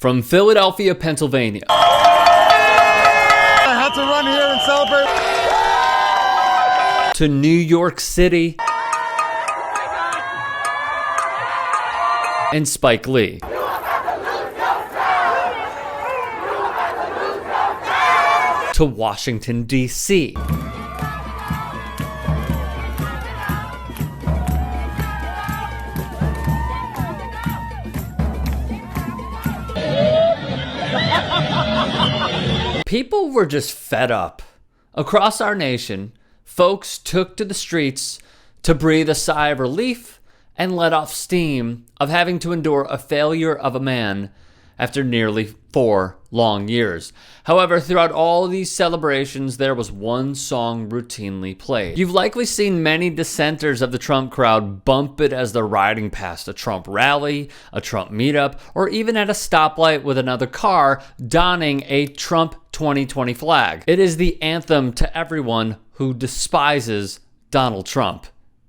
From Philadelphia, Pennsylvania. I had to run here and celebrate. To New York City. And Spike Lee. To Washington, D.C. People were just fed up. Across our nation, folks took to the streets to breathe a sigh of relief and let off steam of having to endure a failure of a man after nearly 4 long years. However, throughout all these celebrations, there was one song routinely played. You've likely seen many dissenters of the Trump crowd bump it as they're riding past a Trump rally, a Trump meetup, or even at a stoplight with another car donning a Trump 2020 flag. It is the anthem to everyone who despises Donald Trump.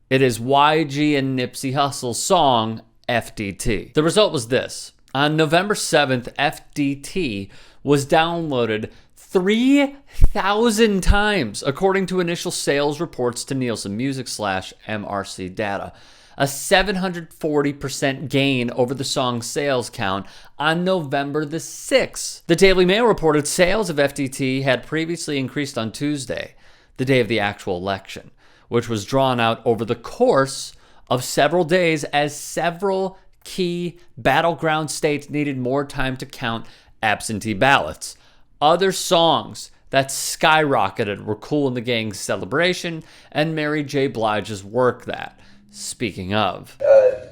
It is YG and Nipsey Hussle's song, FDT. The result was this. On November 7th, FDT was downloaded 3,000 times, according to initial sales reports to Nielsen Music /MRC data. A 740% gain over the song's sales count on November the 6th. The Daily Mail reported sales of FDT had previously increased on Tuesday, the day of the actual election, which was drawn out over the course of several days as several key battleground states needed more time to count absentee ballots. Other songs that skyrocketed were Kool and the Gang's Celebration and Mary J. Blige's Work That. Speaking of. I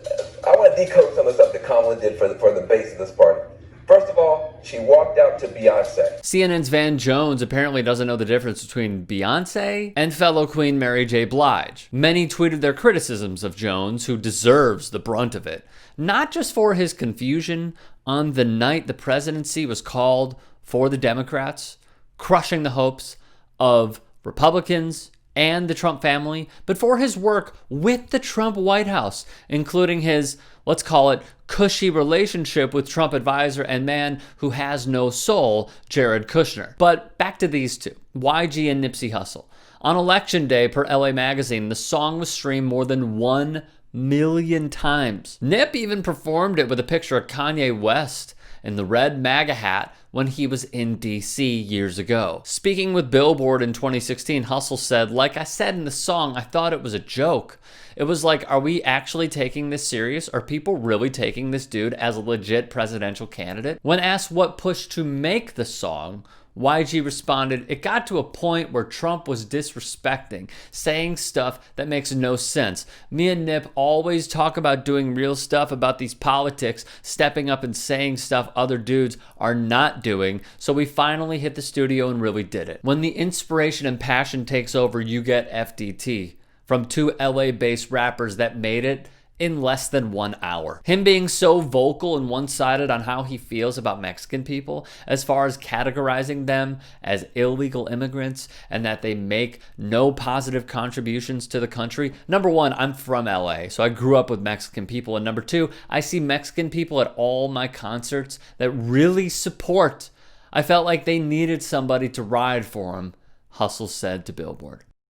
want to decode some of the stuff that Kamala did for the base of this party. First of all, she walked out to Beyonce. CNN's Van Jones apparently doesn't know the difference between Beyonce and fellow Queen Mary J. Blige. Many tweeted their criticisms of Jones, who deserves the brunt of it, not just for his confusion on the night the presidency was called for the Democrats, crushing the hopes of Republicans and the Trump family, but for his work with the Trump White House, including his, let's call it, cushy relationship with Trump advisor and man who has no soul, Jared Kushner. But back to these two, YG and Nipsey Hussle. On election day, per LA Magazine, the song was streamed more than 1 million times. Nip even performed it with a picture of Kanye West in the red MAGA hat when he was in DC years ago. Speaking with Billboard in 2016, Hussle said, "Like I said in the song, I thought it was a joke. It was like, are we actually taking this serious? Are people really taking this dude as a legit presidential candidate?" When asked what pushed to make the song, YG responded, "It got to a point where Trump was disrespecting, saying stuff that makes no sense. Me and Nip always talk about doing real stuff about these politics, stepping up and saying stuff other dudes are not doing, so we finally hit the studio and really did it." When the inspiration and passion takes over, you get FDT from 2 LA-based rappers that made it in less than 1 hour. Him being so vocal and one-sided on how he feels about Mexican people, as far as categorizing them as illegal immigrants and that they make no positive contributions to the country. Number one, I'm from LA, so I grew up with Mexican people. And number two, I see Mexican people at all my concerts that really support. I felt like they needed somebody to ride for them, Hussle said to Billboard.